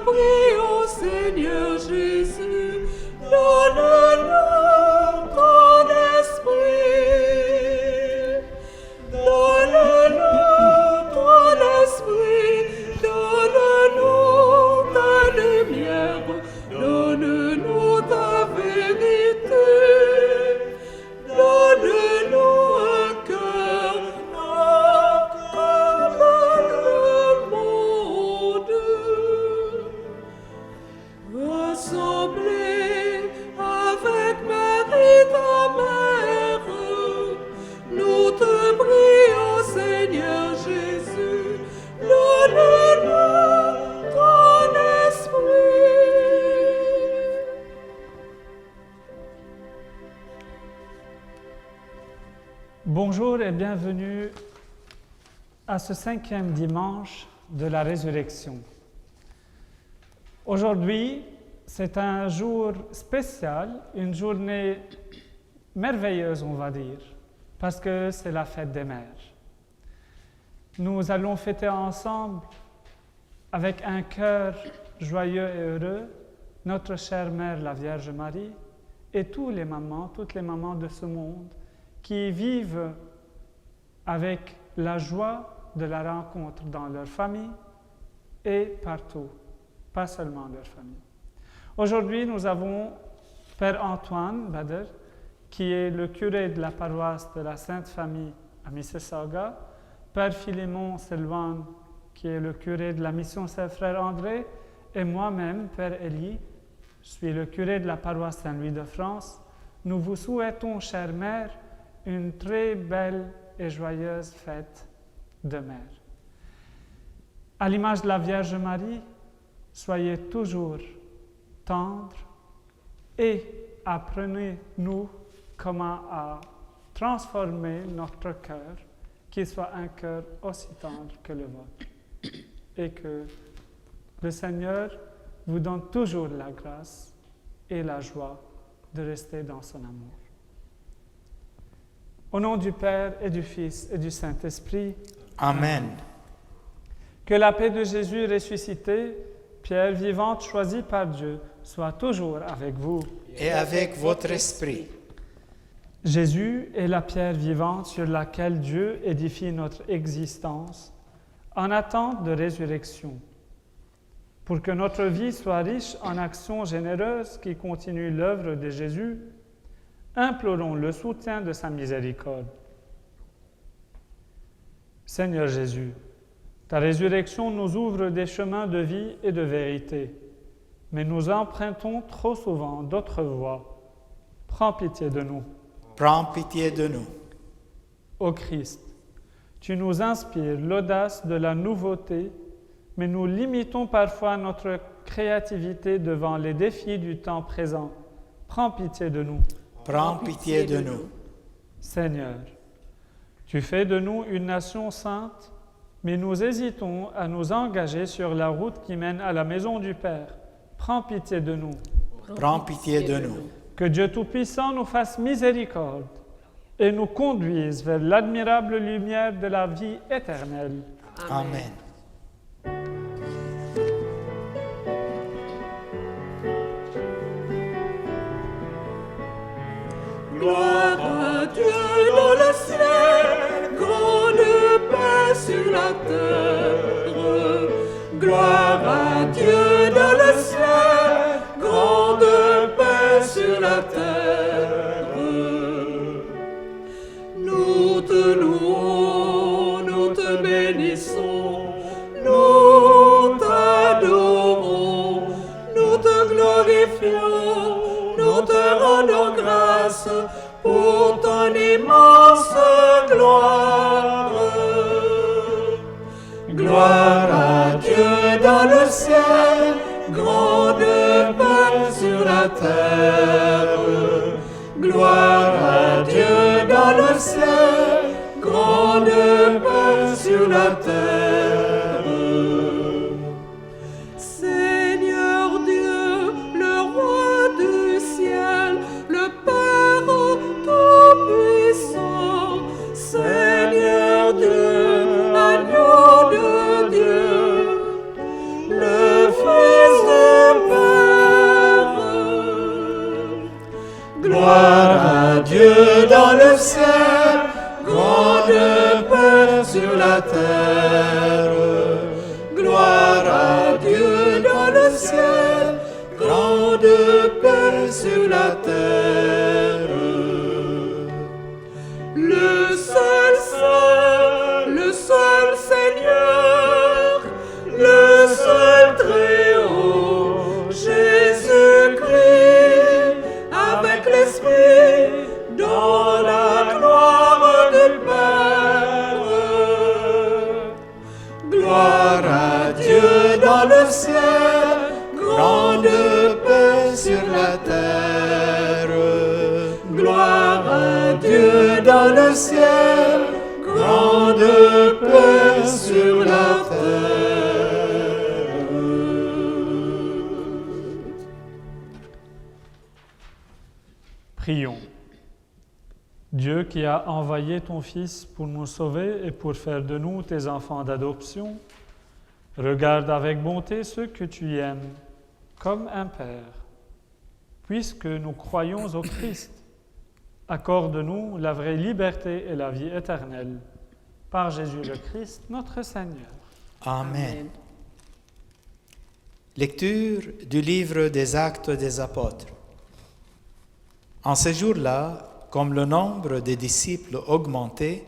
prie, ô Seigneur Jésus, donne-nous ton esprit. Donne-nous ton esprit, donne-nous ta lumière, donne-nous ta vérité. Donne-nous un cœur comme le monde. Rassemblés avec Marie ta mère, nous te prions, Seigneur Jésus, donne-nous ton esprit. Bonjour et bienvenue à ce 5e dimanche de la résurrection. Aujourd'hui, c'est un jour spécial, une journée merveilleuse, on va dire, parce que c'est la fête des mères. Nous allons fêter ensemble, avec un cœur joyeux et heureux, notre chère mère, la Vierge Marie, et toutes les mamans de ce monde qui vivent avec la joie de la rencontre dans leur famille et partout, pas seulement leur famille. Aujourd'hui, nous avons Père Antoine Bader, qui est le curé de la paroisse de la Sainte Famille à Mississauga, Père Philémon Selwan, qui est le curé de la mission Saint-Frère André, et moi-même, Père Élie, je suis le curé de la paroisse Saint-Louis de France. Nous vous souhaitons, chère mère, une très belle et joyeuse fête de mère. À l'image de la Vierge Marie, soyez toujours tendres et apprenez-nous comment à transformer notre cœur, qu'il soit un cœur aussi tendre que le vôtre. Et que le Seigneur vous donne toujours la grâce et la joie de rester dans son amour. Au nom du Père et du Fils et du Saint-Esprit. Amen. Que la paix de Jésus ressuscité, pierre vivante choisie par Dieu, soit toujours avec vous. Et avec votre esprit. Jésus est la pierre vivante sur laquelle Dieu édifie notre existence en attente de résurrection. Pour que notre vie soit riche en actions généreuses qui continuent l'œuvre de Jésus, implorons le soutien de sa miséricorde. Seigneur Jésus, ta résurrection nous ouvre des chemins de vie et de vérité, mais nous empruntons trop souvent d'autres voies. Prends pitié de nous. Prends pitié de nous. Ô Christ, tu nous inspires l'audace de la nouveauté, mais nous limitons parfois notre créativité devant les défis du temps présent. Prends pitié de nous. Prends pitié de nous. Seigneur, tu fais de nous une nation sainte, mais nous hésitons à nous engager sur la route qui mène à la maison du Père. Prends pitié de nous. Prends pitié de nous. Que Dieu Tout-Puissant nous fasse miséricorde et nous conduise vers l'admirable lumière de la vie éternelle. Amen. Gloire à Dieu dans le ciel, grande paix sur la terre. Gloire à Dieu dans le ciel, grande paix sur la terre. Nous te louons, nous te bénissons, nous t'adorons, nous te glorifions, nous te rendons grâce pour ton immense gloire. Gloire à Dieu dans le ciel, grande paix sur la terre. Gloire à Dieu dans le ciel, grande paix sur la terre. Seigneur Dieu, le roi du ciel, le Père tout-puissant, Seigneur Dieu, agneau de Dieu, le Fils à Dieu dans le ciel, grande paix sur la terre. Gloire à Dieu dans le ciel, grande paix sur la terre. Le seul Saint, le seul Seigneur, le seul Très-Haut, Jésus-Christ, avec l'Esprit, dans la gloire du Père. Gloire à Dieu dans le ciel, grande paix sur la terre. Gloire à Dieu dans le ciel, grande paix sur la terre. Prions. Dieu qui a envoyé ton Fils pour nous sauver et pour faire de nous tes enfants d'adoption, regarde avec bonté ceux que tu aimes, comme un Père. Puisque nous croyons au Christ, accorde-nous la vraie liberté et la vie éternelle. Par Jésus le Christ, notre Seigneur. Amen. Lecture du livre des Actes des Apôtres. En ces jours-là, comme le nombre des disciples augmentait,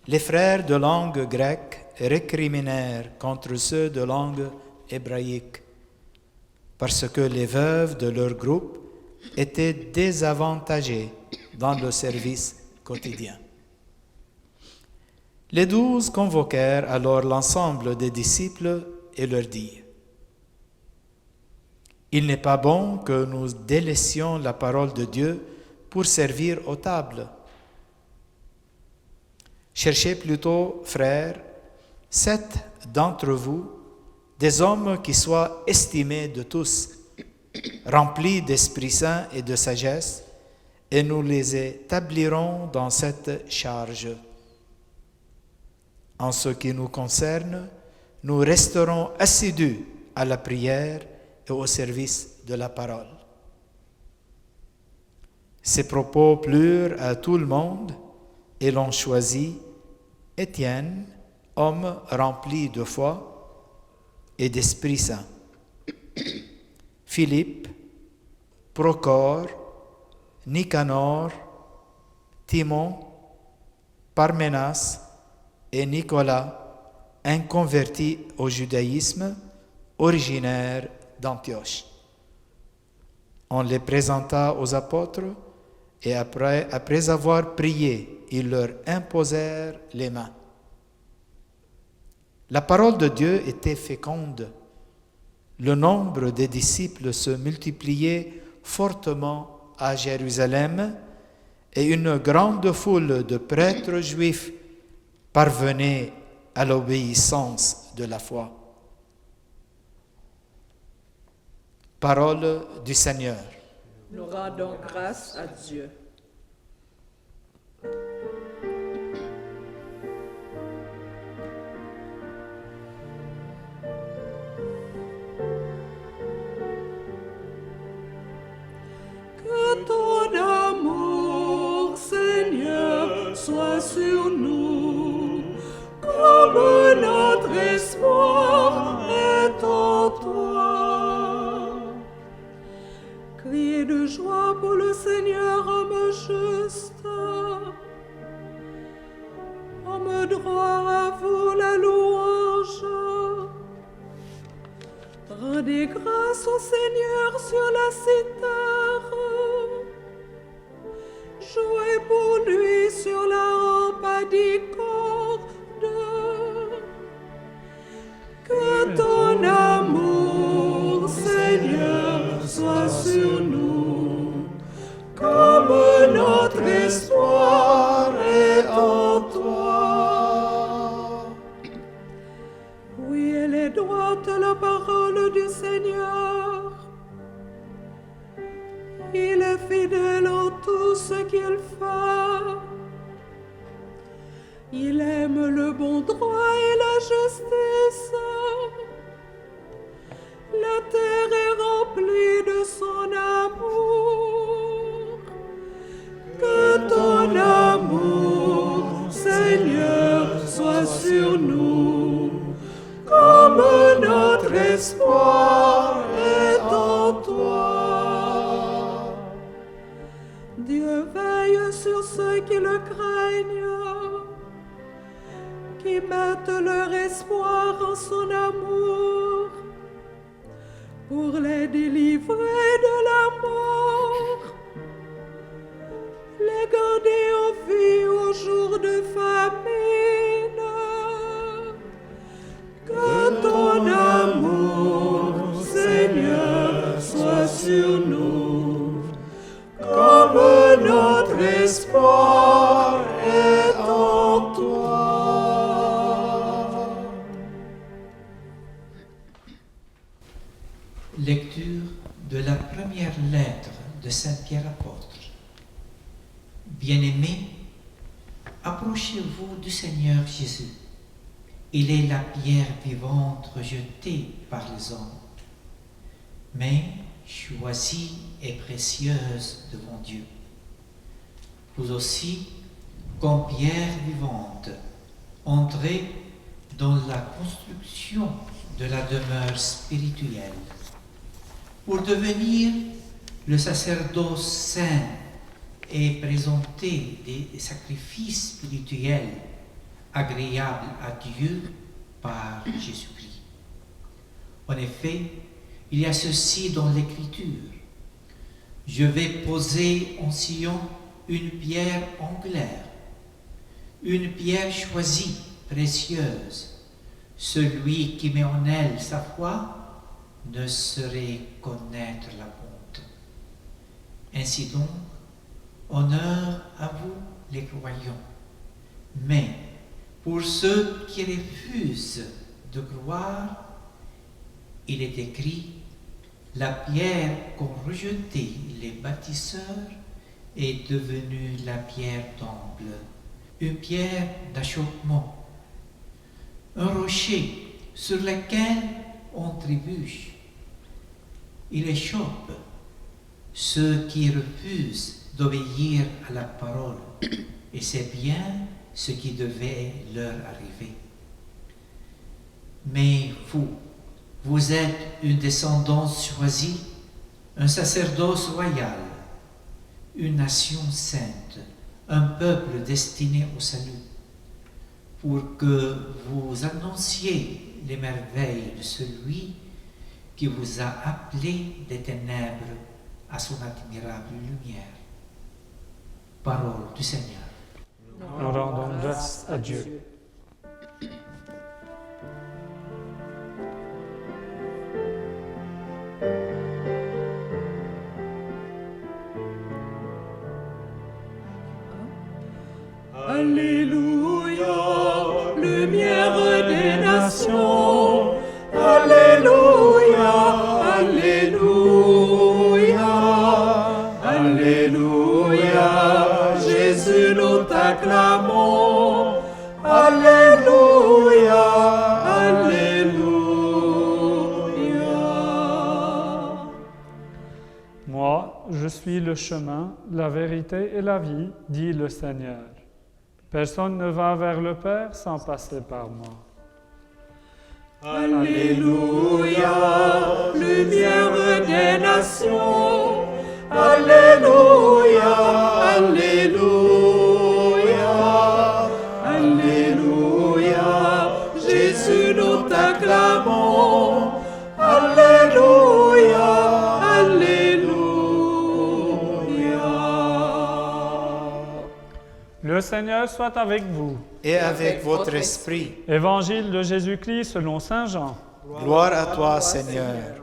les frères de langue grecque récriminèrent contre ceux de langue hébraïque, parce que les veuves de leur groupe étaient désavantagées dans le service quotidien. Les 12 convoquèrent alors l'ensemble des disciples et leur dirent: « Il n'est pas bon que nous délaissions la parole de Dieu pour servir aux tables. Cherchez plutôt, frères, 7 d'entre vous, des hommes qui soient estimés de tous, remplis d'Esprit Saint et de sagesse, et nous les établirons dans cette charge. En ce qui nous concerne, nous resterons assidus à la prière et au service de la parole. » Ces propos plurent à tout le monde et l'on choisit Étienne, homme rempli de foi et d'Esprit Saint, Philippe, Procore, Nicanor, Timon, Parménas et Nicolas, un converti au judaïsme, originaire d'Antioche. On les présenta aux apôtres et après avoir prié, ils leur imposèrent les mains. La parole de Dieu était féconde. Le nombre des disciples se multipliait fortement à Jérusalem et une grande foule de prêtres juifs parvenait à l'obéissance de la foi. Parole du Seigneur. Nous rendons grâce à Dieu. Que ton amour, Seigneur, soit sur nous, comme notre espoir est en toi. Criez de joie pour le Seigneur, homme juste. Homme droit, à vous la louange. Rendez grâce au Seigneur sur la cithare. Jouez pour lui sur la rampadicorde. Que ton amour, Seigneur, soit sur nous, comme notre espoir est en toi. Oui, elle est droite la parole du Seigneur. Il est fidèle en tout ce qu'il fait. Il aime le bon droit et la justice. La terre est remplie de son amour. Que en toi. Dieu veille sur ceux qui le craignent, qui mettent leur espoir en son amour, pour les délivrer de la mort, les garder en vie au jour de famine. Que ton amour, Seigneur, soit sur nous, comme notre espoir est en toi. Lecture de la première lettre de Saint Pierre apôtre. Bien-aimés, approchez-vous du Seigneur Jésus. Il est la pierre vivante rejetée par les hommes, mais choisie et précieuse devant Dieu. Vous aussi, comme pierre vivante, entrez dans la construction de la demeure spirituelle, pour devenir le sacerdoce saint et présenter des sacrifices spirituels agréables à Dieu par Jésus-Christ. En effet, il y a ceci dans l'Écriture: je vais poser en Sion une pierre angulaire, une pierre choisie, précieuse. Celui qui met en elle sa foi ne saurait connaître la honte. Ainsi donc, honneur à vous les croyants. Mais pour ceux qui refusent de croire, il est écrit: la pierre qu'ont rejetée les bâtisseurs est devenue la pierre d'angle, une pierre d'achoppement, un rocher sur lequel on trébuche. Il échoppe ceux qui refusent d'obéir à la parole, et c'est bien ce qui devait leur arriver. Mais vous êtes une descendance choisie, un sacerdoce royal, une nation sainte, un peuple destiné au salut, pour que vous annonciez les merveilles de celui qui vous a appelé des ténèbres à son admirable lumière. Parole du Seigneur. Nous rendons grâce à Dieu. Alléluia, lumière des nations. Alléluia, Alléluia, Alléluia. Jésus, nous t'acclamons. Alléluia, Alléluia. Moi, je suis le chemin, la vérité et la vie, dit le Seigneur. Personne ne va vers le Père sans passer par moi. Alléluia, lumière des nations. Alléluia, Alléluia, Alléluia. Jésus, nous t'acclamons. Alléluia, Alléluia. Le Seigneur soit avec vous. Et avec votre esprit. Évangile de Jésus-Christ selon saint Jean. Gloire à toi, Seigneur.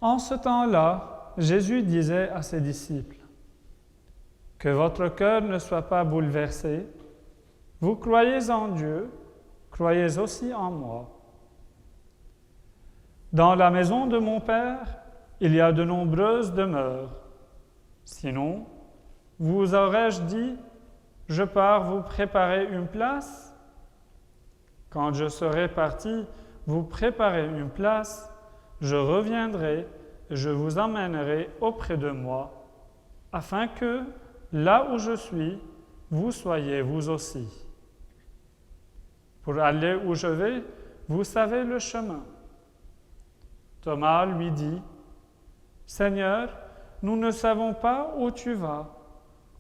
En ce temps-là, Jésus disait à ses disciples: « Que votre cœur ne soit pas bouleversé. Vous croyez en Dieu, croyez aussi en moi. Dans la maison de mon Père, il y a de nombreuses demeures. Sinon, vous aurais-je dit, je pars vous préparer une place? Quand je serai parti vous préparer une place, je reviendrai et je vous emmènerai auprès de moi, afin que, là où je suis, vous soyez vous aussi. Pour aller où je vais, vous savez le chemin. Thomas lui dit, Seigneur, nous ne savons pas où tu vas.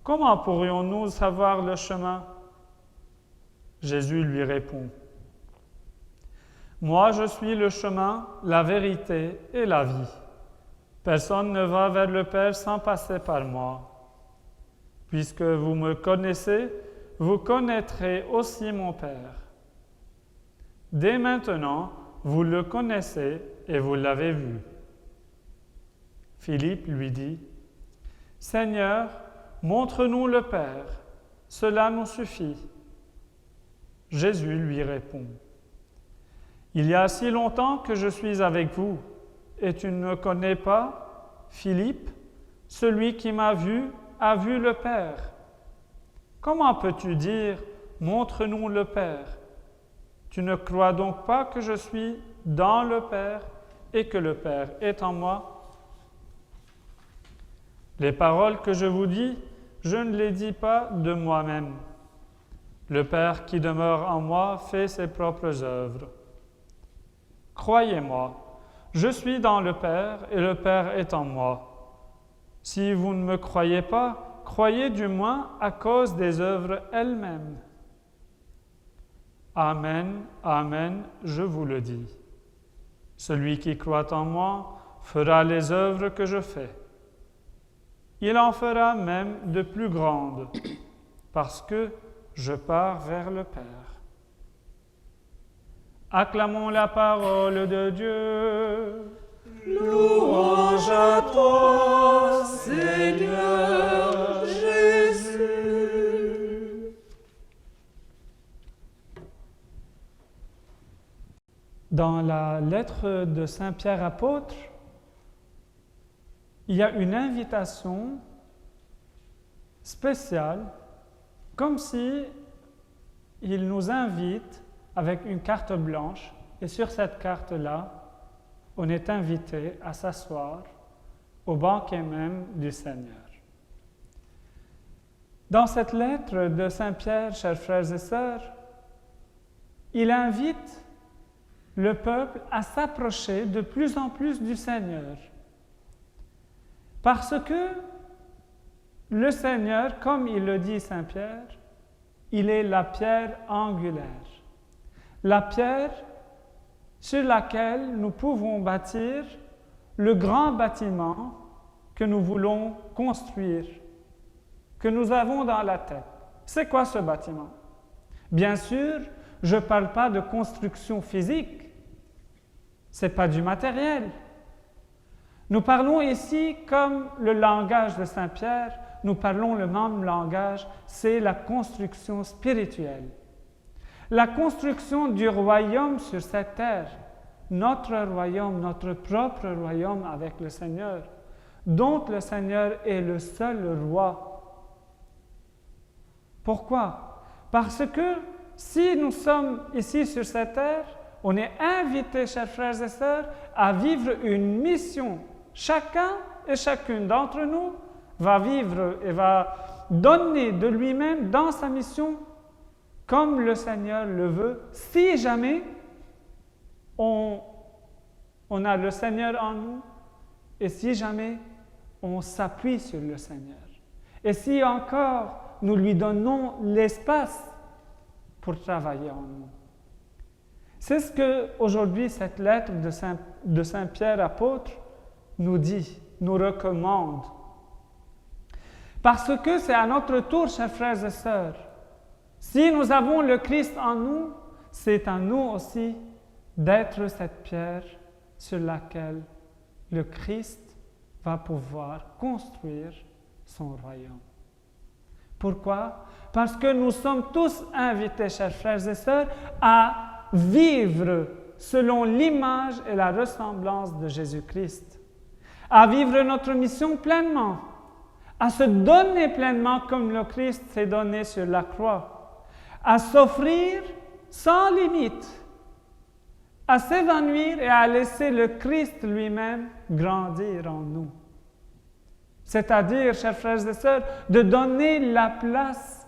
Comment pourrions-nous savoir le chemin? Jésus lui répond, Moi je suis le chemin, la vérité et la vie. Personne ne va vers le Père sans passer par moi. Puisque vous me connaissez, vous connaîtrez aussi mon Père. Dès maintenant, vous le connaissez et vous l'avez vu. Philippe lui dit, Seigneur, montre-nous le Père, cela nous suffit. Jésus lui répond, Il y a si longtemps que je suis avec vous, et tu ne me connais pas, Philippe, celui qui m'a vu a vu le Père. Comment peux-tu dire, montre-nous le Père? Tu ne crois donc pas que je suis dans le Père et que le Père est en moi? Les paroles que je vous dis, je ne les dis pas de moi-même. Le Père qui demeure en moi fait ses propres œuvres. Croyez-moi, je suis dans le Père et le Père est en moi. Si vous ne me croyez pas, croyez du moins à cause des œuvres elles-mêmes. Amen, amen, je vous le dis. Celui qui croit en moi fera les œuvres que je fais. Il en fera même de plus grandes, parce que je pars vers le Père. Acclamons la parole de Dieu. Louange à toi, Seigneur Jésus. Dans la lettre de Saint Pierre apôtre, il y a une invitation spéciale, comme si il nous invite avec une carte blanche, et sur cette carte-là, on est invité à s'asseoir au banquet même du Seigneur. Dans cette lettre de Saint Pierre, chers frères et sœurs, il invite le peuple à s'approcher de plus en plus du Seigneur. Parce que le Seigneur, comme il le dit Saint Pierre, il est la pierre angulaire. La pierre sur laquelle nous pouvons bâtir le grand bâtiment que nous voulons construire, que nous avons dans la tête. C'est quoi ce bâtiment? Bien sûr, je ne parle pas de construction physique, ce n'est pas du matériel. Nous parlons ici, comme le langage de Saint Pierre, nous parlons le même langage, c'est la construction spirituelle. La construction du royaume sur cette terre, notre royaume, notre propre royaume avec le Seigneur, dont le Seigneur est le seul roi. Pourquoi? Parce que si nous sommes ici sur cette terre, on est invités, chers frères et sœurs, à vivre une mission. Chacun et chacune d'entre nous va vivre et va donner de lui-même dans sa mission comme le Seigneur le veut, si jamais on a le Seigneur en nous et si jamais on s'appuie sur le Seigneur. Et si encore nous lui donnons l'espace pour travailler en nous. C'est ce que aujourd'hui cette lettre de Saint Pierre apôtre nous dit, nous recommande. Parce que c'est à notre tour, chers frères et sœurs, si nous avons le Christ en nous, c'est à nous aussi d'être cette pierre sur laquelle le Christ va pouvoir construire son royaume. Pourquoi? Parce que nous sommes tous invités, chers frères et sœurs, à vivre selon l'image et la ressemblance de Jésus-Christ, à vivre notre mission pleinement, à se donner pleinement comme le Christ s'est donné sur la croix, à s'offrir sans limite, à s'évanouir et à laisser le Christ lui-même grandir en nous. C'est-à-dire, chers frères et sœurs, de donner la place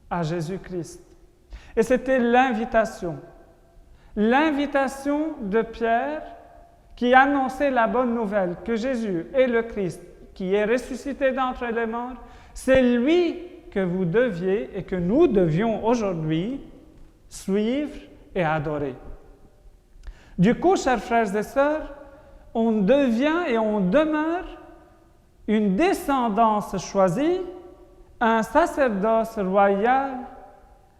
à Jésus-Christ. Et c'était l'invitation. L'invitation de Pierre qui annonçait la bonne nouvelle que Jésus est le Christ, qui est ressuscité d'entre les morts. C'est lui que vous deviez et que nous devions aujourd'hui suivre et adorer. Du coup, chers frères et sœurs, on devient et on demeure une descendance choisie, un sacerdoce royal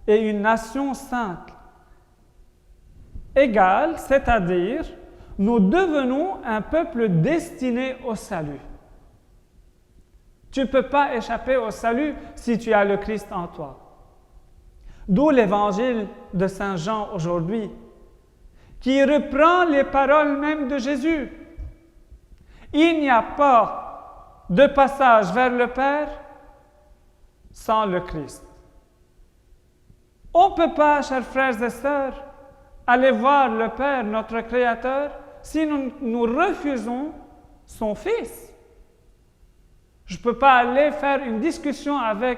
et une nation sainte. Égal, c'est-à-dire, nous devenons un peuple destiné au salut. Tu ne peux pas échapper au salut si tu as le Christ en toi. D'où l'évangile de Saint Jean aujourd'hui, qui reprend les paroles même de Jésus. Il n'y a pas de passage vers le Père sans le Christ. On ne peut pas, chers frères et sœurs, aller voir le Père, notre Créateur, si nous refusons son Fils. Je ne peux pas aller faire une discussion avec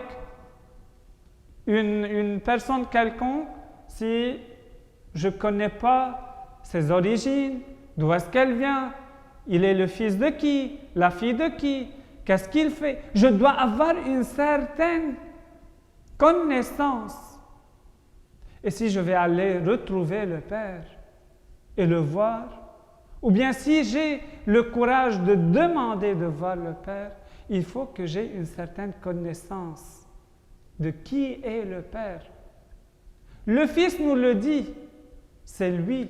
une personne quelconque si je ne connais pas ses origines, d'où est-ce qu'elle vient, il est le fils de qui, la fille de qui, qu'est-ce qu'il fait. Je dois avoir une certaine connaissance. Et si je vais aller retrouver le Père et le voir, ou bien si j'ai le courage de demander de voir le Père, il faut que j'ai une certaine connaissance de qui est le Père. Le Fils nous le dit, c'est lui.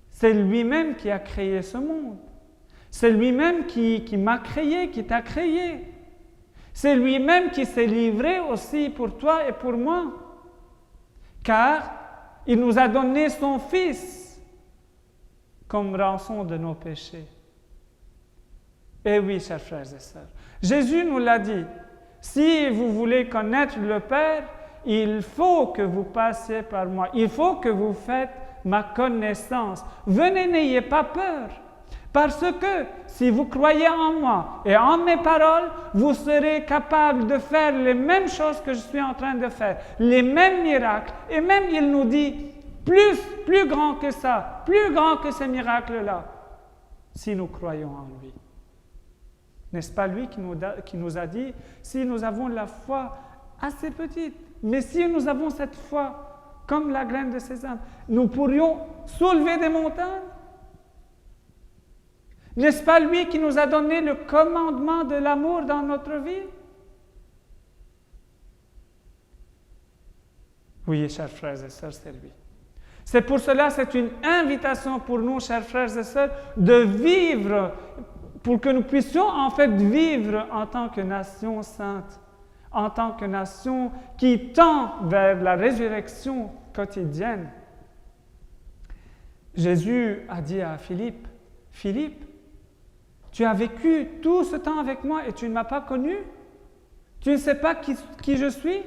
C'est lui-même qui a créé ce monde. C'est lui-même qui m'a créé, qui t'a créé. C'est lui-même qui s'est livré aussi pour toi et pour moi. Car il nous a donné son Fils comme rançon de nos péchés. Eh oui, chers frères et sœurs, Jésus nous l'a dit, si vous voulez connaître le Père, il faut que vous passiez par moi, il faut que vous faites ma connaissance. Venez, n'ayez pas peur, parce que si vous croyez en moi et en mes paroles, vous serez capable de faire les mêmes choses que je suis en train de faire, les mêmes miracles. Et même, il nous dit, plus grand que ça, plus grand que ces miracles-là, si nous croyons en lui. N'est-ce pas lui qui nous a dit, si nous avons la foi assez petite, mais si nous avons cette foi comme la graine de sésame, nous pourrions soulever des montagnes? N'est-ce pas lui qui nous a donné le commandement de l'amour dans notre vie? Oui, chers frères et sœurs, c'est lui. C'est pour cela, c'est une invitation pour nous, chers frères et sœurs, de vivre, pour que nous puissions en fait vivre en tant que nation sainte, en tant que nation qui tend vers la résurrection quotidienne. Jésus a dit à Philippe, « Philippe, tu as vécu tout ce temps avec moi et tu ne m'as pas connu? Tu ne sais pas qui je suis? »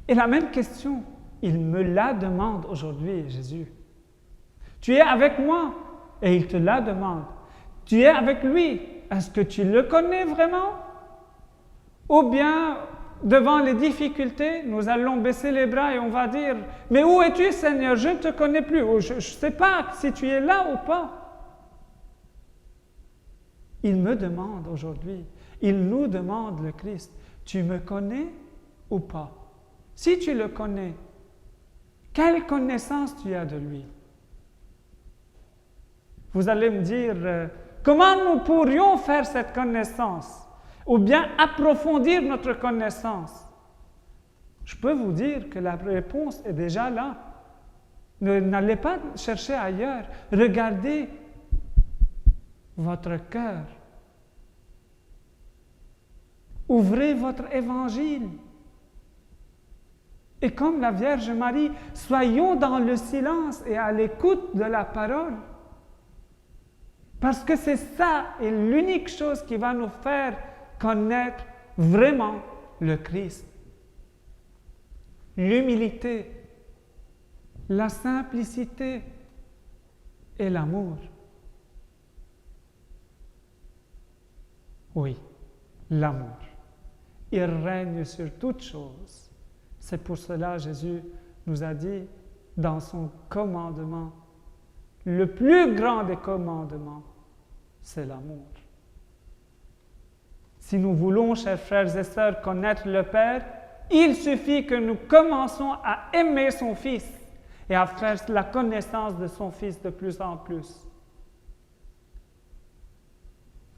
Et la même question, il me la demande aujourd'hui, Jésus. Tu es avec moi et il te la demande. Tu es avec lui. Est-ce que tu le connais vraiment? Ou bien, devant les difficultés, nous allons baisser les bras et on va dire, « Mais où es-tu, Seigneur? Je ne te connais plus. » Ou « Je ne sais pas si tu es là ou pas. » Il me demande aujourd'hui, il nous demande le Christ, « Tu me connais ou pas? » Si tu le connais, quelle connaissance tu as de lui? Vous allez me dire, comment nous pourrions faire cette connaissance? Ou bien approfondir notre connaissance? Je peux vous dire que la réponse est déjà là. N'allez pas chercher ailleurs. Regardez votre cœur. Ouvrez votre évangile. Et comme la Vierge Marie, soyons dans le silence et à l'écoute de la parole. Parce que c'est ça et l'unique chose qui va nous faire connaître vraiment le Christ. L'humilité, la simplicité et l'amour. Oui, l'amour. Il règne sur toutes choses. C'est pour cela que Jésus nous a dit dans son commandement, le plus grand des commandements, c'est l'amour. Si nous voulons, chers frères et sœurs, connaître le Père, il suffit que nous commençons à aimer son Fils et à faire la connaissance de son Fils de plus en plus.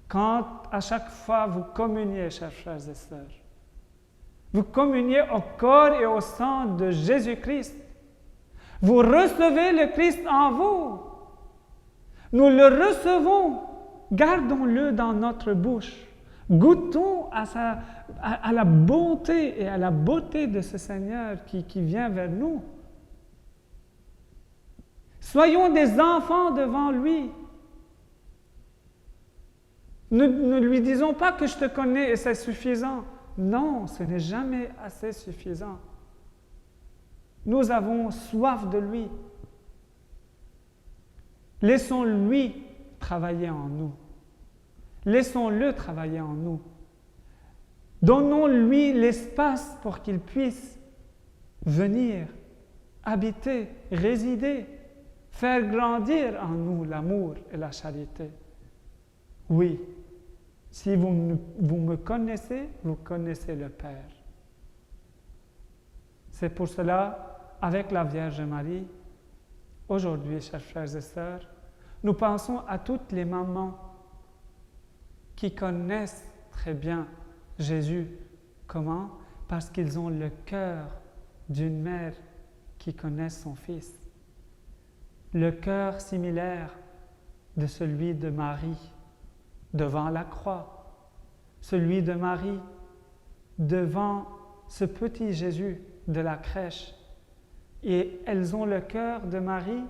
Quand à chaque fois vous communiez, chers frères et sœurs, vous communiez au corps et au sang de Jésus-Christ. Vous recevez le Christ en vous. Nous le recevons. Gardons-le dans notre bouche. Goûtons à la bonté et à la beauté de ce Seigneur qui vient vers nous. Soyons des enfants devant lui. Ne lui disons pas que je te connais et c'est suffisant. Non, ce n'est jamais assez suffisant. Nous avons soif de lui. Laissons-lui travailler en nous. Laissons-le travailler en nous. Donnons-lui l'espace pour qu'il puisse venir, habiter, résider, faire grandir en nous l'amour et la charité. Oui, si vous me connaissez, vous connaissez le Père. C'est pour cela, avec la Vierge Marie, aujourd'hui, chers frères et sœurs, nous pensons à toutes les mamans qui connaissent très bien Jésus. Comment? Parce qu'ils ont le cœur d'une mère qui connaît son Fils. Le cœur similaire de celui de Marie devant la croix, celui de Marie devant ce petit Jésus de la crèche. Et elles ont le cœur de Marie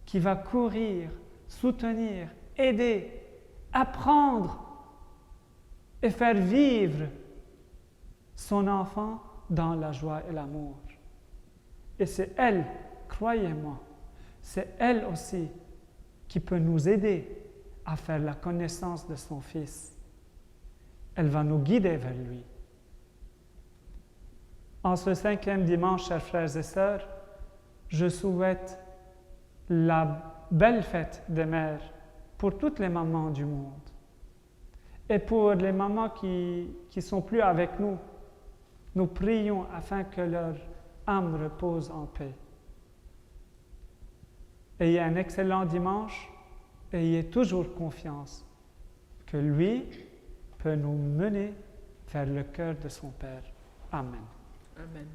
qui va courir, soutenir, aider, apprendre et faire vivre son enfant dans la joie et l'amour. Et c'est elle, croyez-moi, c'est elle aussi qui peut nous aider à faire la connaissance de son Fils. Elle va nous guider vers lui. En ce 5e dimanche, chers frères et sœurs, je souhaite la belle fête des mères pour toutes les mamans du monde. Et pour les mamans qui ne sont plus avec nous, nous prions afin que leur âme repose en paix. Ayez un excellent dimanche. Ayez toujours confiance que lui peut nous mener vers le cœur de son Père. Amen. Amen.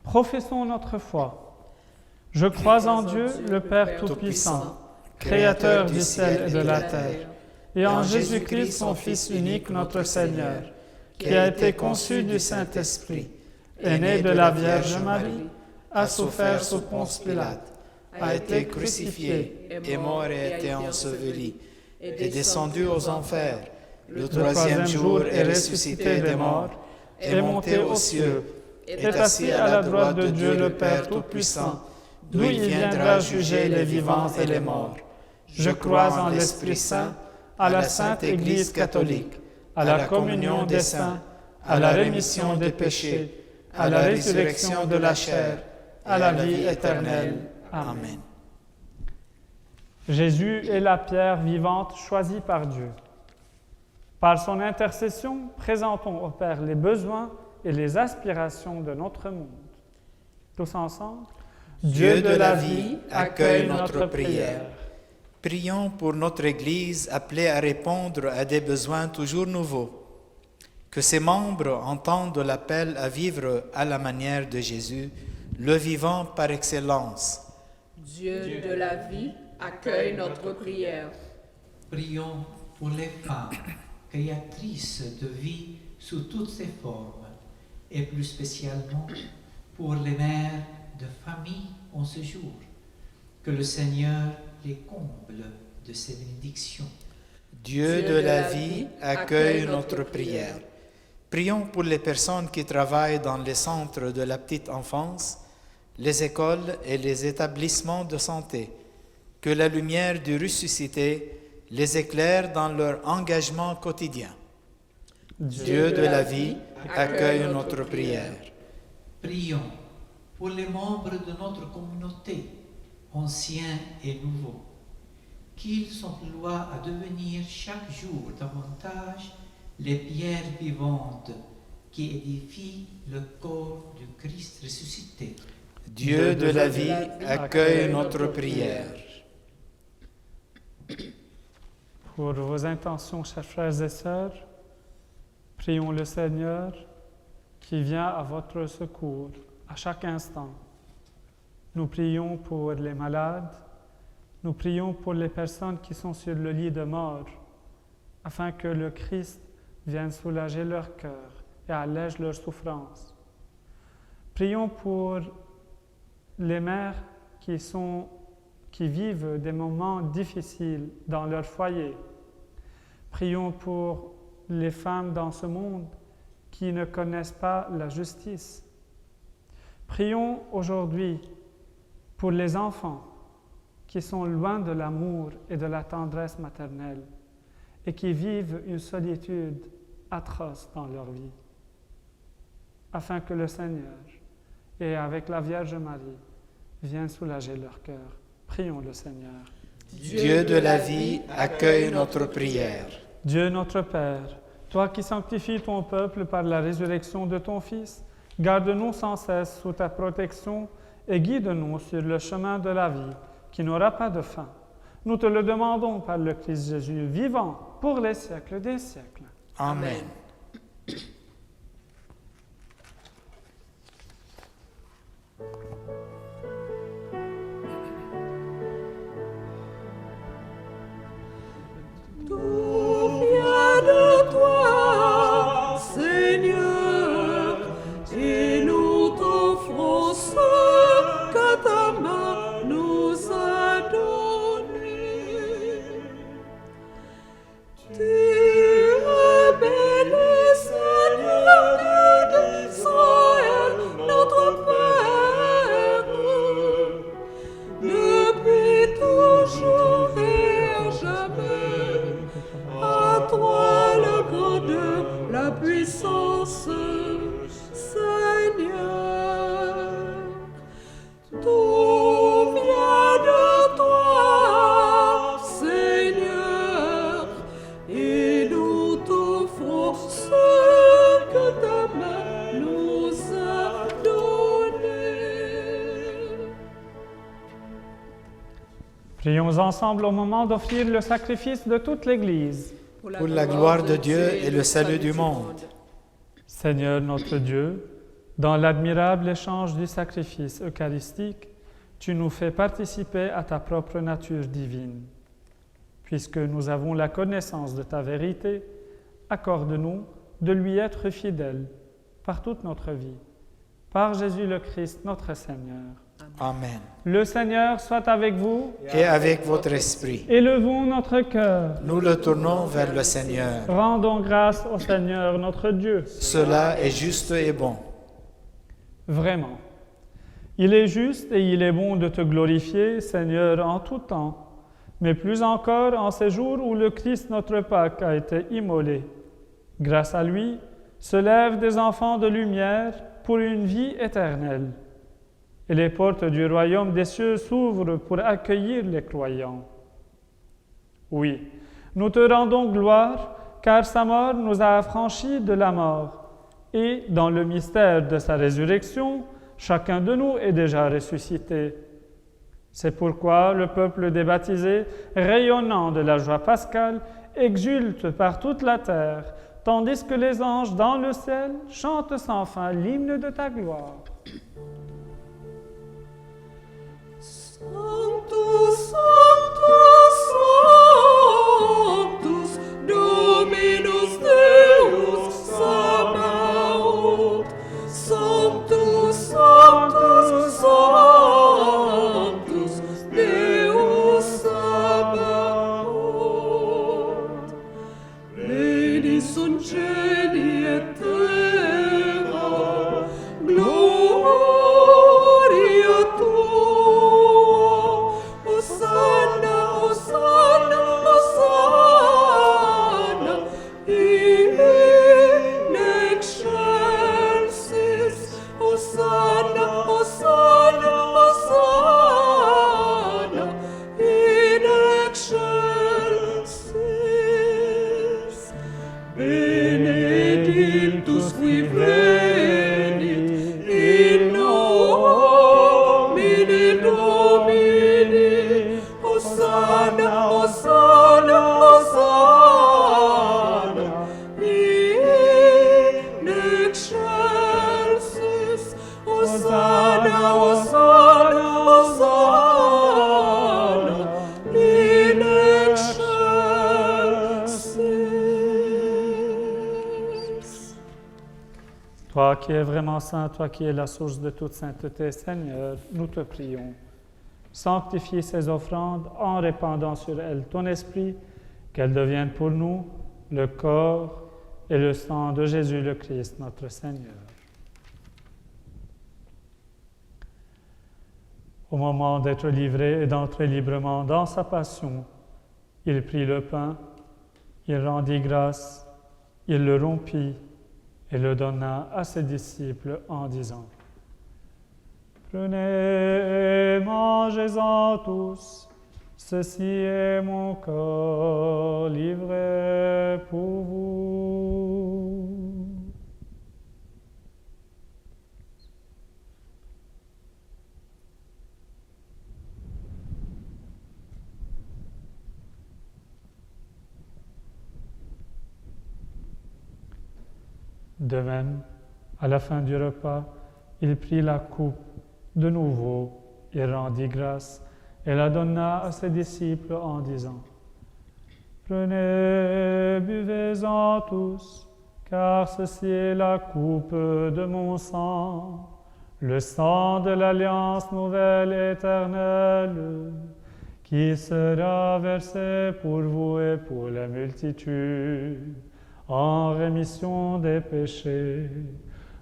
Professons notre foi. Je crois en Dieu, le Père Tout-Puissant, Créateur du ciel et de la terre, et en Jésus-Christ, son Fils unique, notre Seigneur, qui a été conçu du Saint-Esprit, est né de la Vierge Marie, a souffert sous Ponce Pilate, a été crucifié, est mort et a été enseveli, est descendu aux enfers, le troisième jour est ressuscité des morts, est monté aux cieux, est assis à la droite de Dieu le Père Tout-Puissant, d'où il viendra juger les vivants et les morts. Je crois en l'Esprit Saint, à la Sainte Église catholique, à la communion des saints, à la rémission des péchés, à la résurrection de la chair, à la vie éternelle. Amen. Jésus est la pierre vivante choisie par Dieu. Par son intercession, présentons au Père les besoins et les aspirations de notre monde. Tous ensemble. Dieu de la vie, accueille notre prière. Prions pour notre Église appelée à répondre à des besoins toujours nouveaux. Que ses membres entendent l'appel à vivre à la manière de Jésus, le vivant par excellence. Dieu de la vie, accueille notre prière. Prions pour les femmes créatrices de vie sous toutes ses formes, et plus spécialement pour les mères de famille en ce jour. Que le Seigneur les comble de ses bénédictions. Dieu de la vie, accueille notre prière. Prions pour les personnes qui travaillent dans les centres de la petite enfance, les écoles et les établissements de santé. Que la lumière du ressuscité les éclaire dans leur engagement quotidien. Dieu de la vie, accueille notre prière. Prions pour les membres de notre communauté, anciens et nouveaux, qu'ils emploient à devenir chaque jour davantage les pierres vivantes qui édifient le corps du Christ ressuscité. Dieu de la vie, accueille notre prière. Pour vos intentions, chers frères et sœurs, prions le Seigneur qui vient à votre secours à chaque instant. Nous prions pour les malades, nous prions pour les personnes qui sont sur le lit de mort, afin que le Christ vienne soulager leur cœur et allège leur souffrance. Prions pour les mères qui vivent des moments difficiles dans leur foyer. Prions pour les femmes dans ce monde qui ne connaissent pas la justice. Prions aujourd'hui pour les enfants qui sont loin de l'amour et de la tendresse maternelle et qui vivent une solitude atroce dans leur vie, afin que le Seigneur, et avec la Vierge Marie, vienne soulager leur cœur. Prions le Seigneur. Dieu de la vie, accueille notre prière. Dieu notre Père, toi qui sanctifies ton peuple par la résurrection de ton Fils, garde-nous sans cesse sous ta protection et guide-nous sur le chemin de la vie qui n'aura pas de fin. Nous te le demandons par le Christ Jésus, vivant pour les siècles des siècles. Amen. Tout vient de toi, Seigneur, et nous t'offrons ce que ta main nous a donné. Tu es béni, Seigneur, d'Israël, notre Père, depuis toujours et à jamais. À toi le grandeur, la puissance, Seigneur. Tout vient de toi, Seigneur, et nous t'offrons ce que ta main nous a donné. Prions ensemble au moment d'offrir le sacrifice de toute l'Église. Pour la gloire de Dieu et le salut du monde. Seigneur notre Dieu, dans l'admirable échange du sacrifice eucharistique, tu nous fais participer à ta propre nature divine. Puisque nous avons la connaissance de ta vérité, accorde-nous de lui être fidèles par toute notre vie. Par Jésus le Christ, notre Seigneur. Amen. Le Seigneur soit avec vous. Et avec votre esprit, Élevons notre cœur. nous le tournons vers le Seigneur. Rendons grâce au Seigneur notre Dieu. Cela est juste et bon. Vraiment. Il est juste et il est bon de te glorifier, Seigneur, en tout temps, mais plus encore en ces jours où le Christ notre Pâque a été immolé. Grâce à lui, se lèvent des enfants de lumière pour une vie éternelle. Et les portes du royaume des cieux s'ouvrent pour accueillir les croyants. Oui, nous te rendons gloire, car sa mort nous a affranchis de la mort. Et dans le mystère de sa résurrection, chacun de nous est déjà ressuscité. C'est pourquoi le peuple des baptisés, rayonnant de la joie pascale, exulte par toute la terre, tandis que les anges dans le ciel chantent sans fin l'hymne de ta gloire. Sanctus, Sanctus, Sanctus, Dominus Deus Sabaoth. Sanctus, Sanctus, Sanctus, Deus Sabaoth. Benedicum cieli et terra, gloria tua. Deus qui venit in nomine Domini, Hosanna, Hosanna, Hosanna, in excelsis, Hosanna, Hosanna, Hosanna, in excelsis. Toi qui es vraiment saint, toi qui es la source de toute sainteté, Seigneur, nous te prions. Sanctifie ces offrandes en répandant sur elles ton esprit, qu'elles deviennent pour nous le corps et le sang de Jésus le Christ, notre Seigneur. Au moment d'être livré et d'entrer librement dans sa passion, il prit le pain, il rendit grâce, il le rompit et le donna à ses disciples en disant: Prenez et mangez-en tous, ceci est mon corps livré pour vous. De même, à la fin du repas, il prit la coupe de nouveau, il rendit grâce et la donna à ses disciples en disant: Prenez, buvez-en tous, car ceci est la coupe de mon sang, le sang de l'alliance nouvelle et éternelle, qui sera versé pour vous et pour la multitude, en rémission des péchés.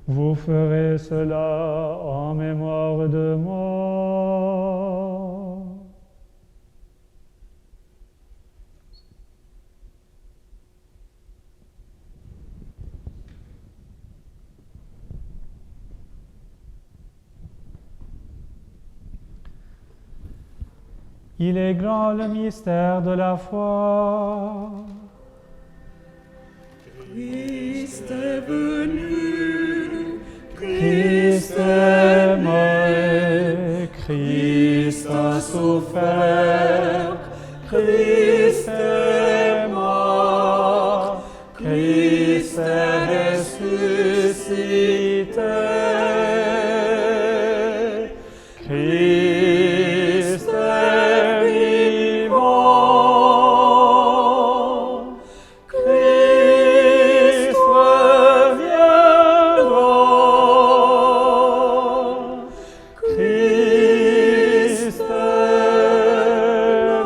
Vous ferez cela en mémoire de moi. Il est grand le mystère de la foi. Christ est venu, Christ est mort, Christ a souffert, Christ est mort, Christ est ressuscité, Christ est vivant, Christ reviendra, Christ est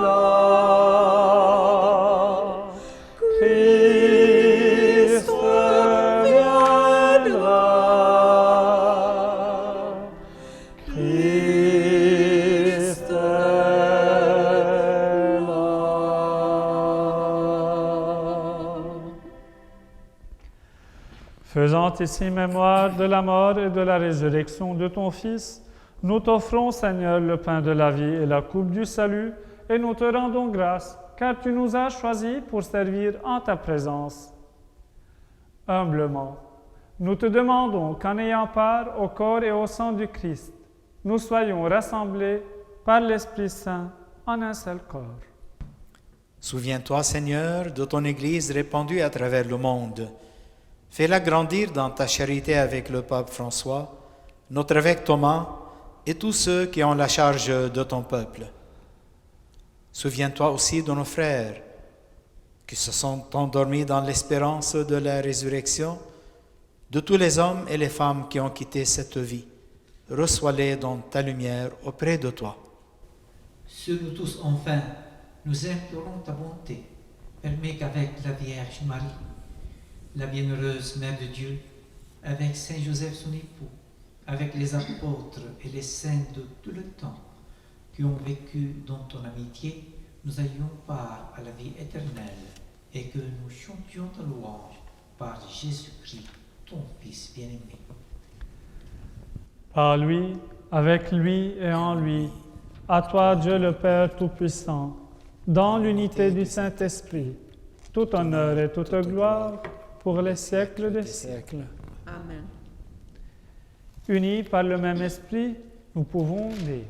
là, Christ reviendra, Christ est là. Faisant ici mémoire de la mort et de la résurrection de ton Fils, nous t'offrons, Seigneur, le pain de la vie et la coupe du salut, et nous te rendons grâce, car tu nous as choisis pour servir en ta présence. Humblement, nous te demandons qu'en ayant part au corps et au sang du Christ, nous soyons rassemblés par l'Esprit Saint en un seul corps. Souviens-toi, Seigneur, de ton Église répandue à travers le monde. Fais-la grandir dans ta charité avec le pape François, notre évêque Thomas et tous ceux qui ont la charge de ton peuple. Souviens-toi aussi de nos frères qui se sont endormis dans l'espérance de la résurrection, de tous les hommes et les femmes qui ont quitté cette vie. Reçois-les dans ta lumière auprès de toi. Sur nous tous, enfin, nous implorons ta bonté. Permets qu'avec la Vierge Marie, la bienheureuse Mère de Dieu, avec Saint Joseph son époux, avec les apôtres et les saints de tout le temps qui ont vécu dans ton amitié, nous ayons part à la vie éternelle et que nous chantions ta louange par Jésus-Christ, ton Fils bien-aimé. Par lui, avec lui et en lui, à toi Dieu le Père Tout-Puissant, dans l'unité du Saint-Esprit, tout honneur et toute gloire pour les siècles des siècles. Amen. Unis par le même esprit, nous pouvons dire.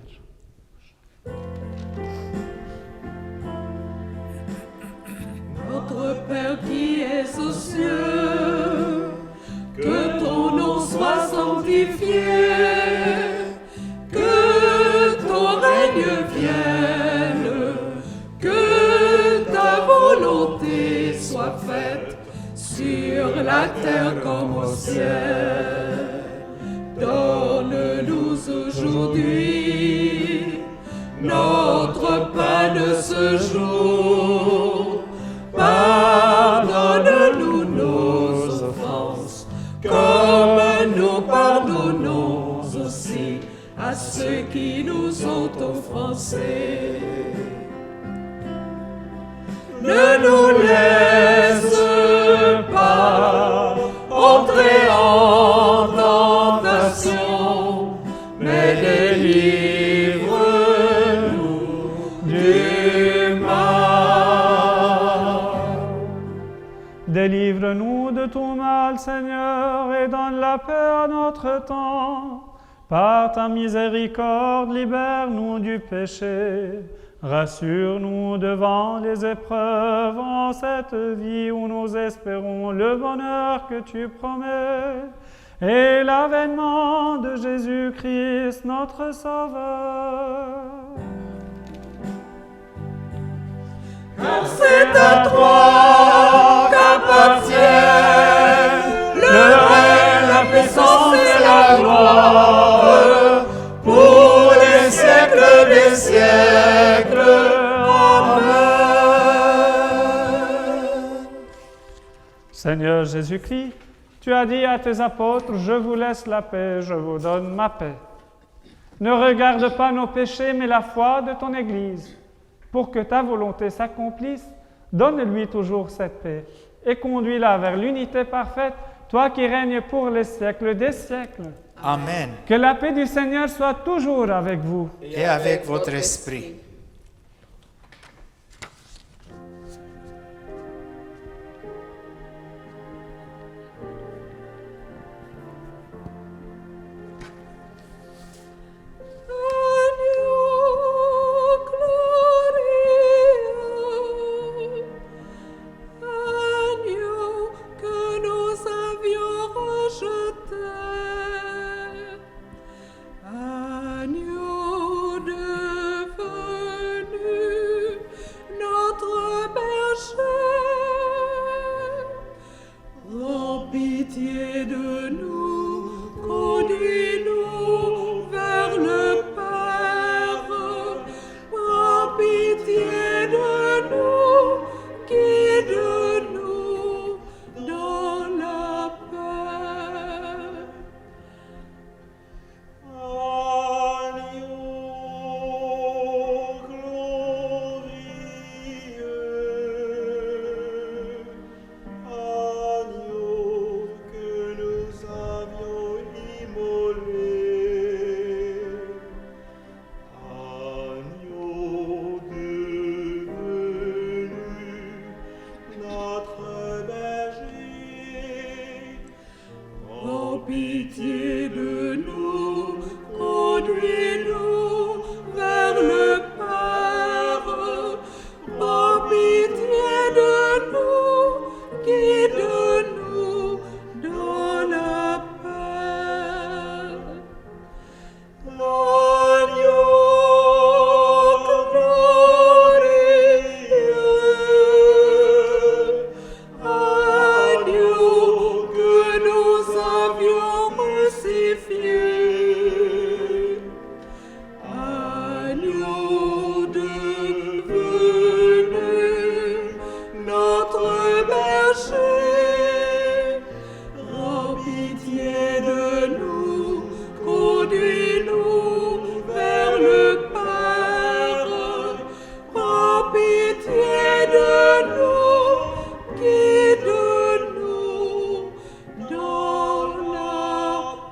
Notre Père qui es aux cieux, que ton nom soit sanctifié, que ton règne vienne, que ta volonté soit faite sur la terre comme au ciel. Donne-nous aujourd'hui notre pain de ce jour. Pardonne-nous nos offenses, comme nous pardonnons aussi à ceux qui nous ont offensés. Ne nous laisse pas entrer en tentation, mais délivre-nous du mal. Délivre-nous de tout mal, Seigneur, et donne la paix à notre temps. Par ta miséricorde, libère-nous du péché. Rassure-nous devant les épreuves en cette vie où nous espérons le bonheur que tu promets et l'avènement de Jésus-Christ, notre Sauveur. Car c'est à toi qu'appartiennent le règne, la puissance et la gloire pour les siècles des siècles. Amen. Seigneur Jésus-Christ, tu as dit à tes apôtres, je vous laisse la paix, je vous donne ma paix. Ne regarde pas nos péchés, mais la foi de ton Église. Pour que ta volonté s'accomplisse, donne-lui toujours cette paix et conduis-la vers l'unité parfaite, toi qui règnes pour les siècles des siècles. Amen. Que la paix du Seigneur soit toujours avec vous. Et avec votre esprit. Pitié de nous, conduis-nous vers le Père. Prends pitié de nous, guide-nous dans la paix. L'agneau glorieux, agneau que nous avions crucifié, agneau devenu notre berger, rends pitié de nous, conduis-nous vers le Père, prends pitié de nous, guide-nous dans la paix.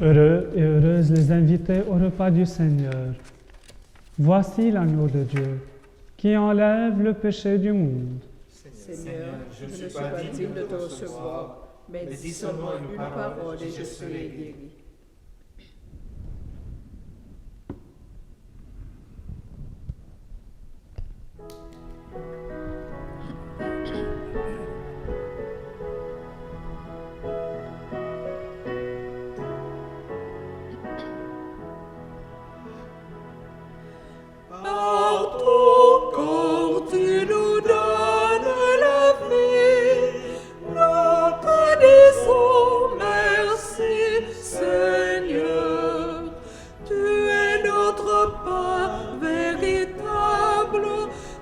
Heureux et heureuses les invités au repas du Seigneur. Voici l'agneau de Dieu qui enlève le péché du monde. Seigneur, je ne suis pas digne de te recevoir, mais dis seulement une parole et je serai guéri. Par ton corps, tu nous donnes la vie. Nous te disons merci, Seigneur. Tu es notre pain véritable.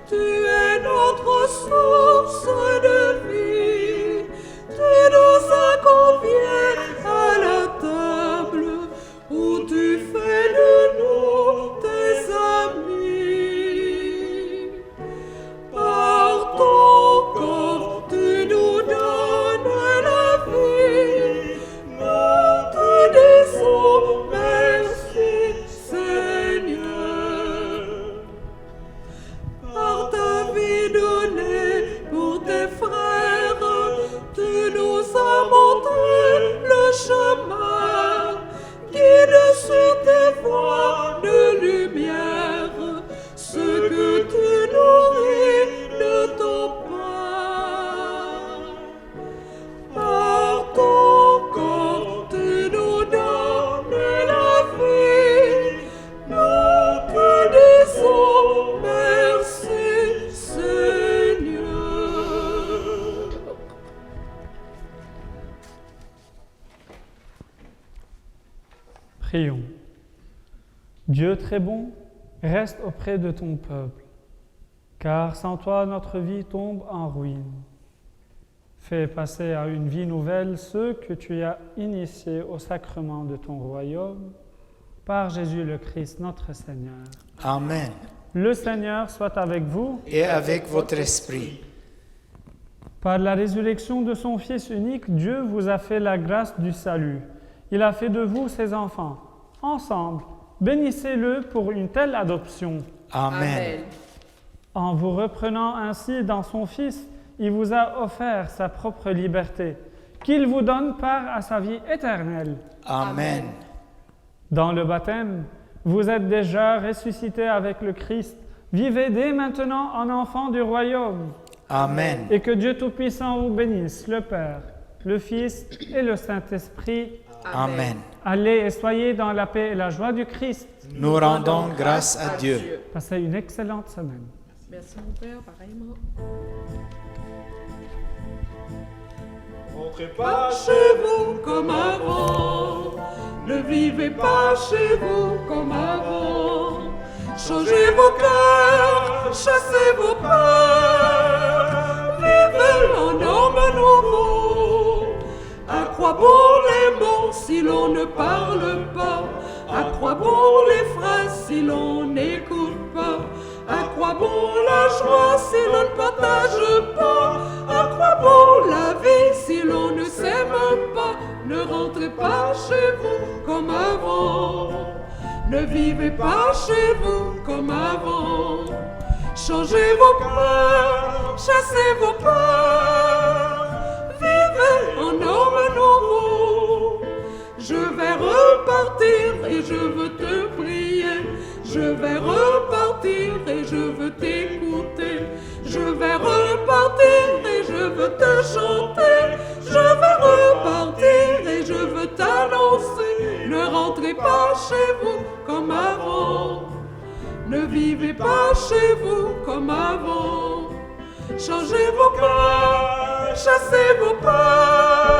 Tu es notre source de vie. Tu nous accompagnes à la table où tu fais de nous tes amis. Par ton corps, tu nous donnes la vie. Nous te disons merci, Seigneur. Par ta vie donnée pour tes frères, tu nous as montré le chemin. Guide sur tes voies de lumière, ce que tu nourris de ton pain. Par ton corps, tu nous donnes la vie. Nous te disons merci, Seigneur. Prions. Dieu très bon, reste auprès de ton peuple, car sans toi notre vie tombe en ruine. Fais passer à une vie nouvelle ceux que tu as initiés au sacrement de ton royaume, par Jésus le Christ notre Seigneur. Amen. Le Seigneur soit avec vous. Et avec votre esprit. Par la résurrection de son Fils unique, Dieu vous a fait la grâce du salut. Il a fait de vous ses enfants. Ensemble, bénissez-le pour une telle adoption. Amen. En vous reprenant ainsi dans son Fils, il vous a offert sa propre liberté, qu'il vous donne part à sa vie éternelle. Amen. Dans le baptême, vous êtes déjà ressuscités avec le Christ. Vivez dès maintenant en enfants du royaume. Amen. Et que Dieu Tout-Puissant vous bénisse, le Père, le Fils et le Saint-Esprit. Amen. Allez et soyez dans la paix et la joie du Christ. Nous rendons grâce à Dieu. Passez une excellente semaine. Merci mon Père, pareillement. Rentrez Pas chez vous comme avant, ne vivez pas chez vous comme avant. Changez vos cœurs, chassez vos peurs, vivez en homme nouveau. À quoi bon les mots si l'on ne parle pas? À quoi bon les phrases si l'on n'écoute pas? À quoi bon la joie si l'on ne partage pas? À quoi bon la vie si l'on ne s'aime pas? Ne rentrez pas chez vous comme avant. Ne vivez pas chez vous comme avant. Changez vos cœurs, chassez vos peurs. Vivez en homme nouveau. Je vais repartir et je veux te prier. Je vais repartir et je veux t'écouter. Je vais repartir et je veux te chanter. Je vais repartir et je veux t'annoncer. Ne rentrez pas chez vous comme avant. Ne vivez pas chez vous comme avant. Changez vos cœurs, chassez vos peurs.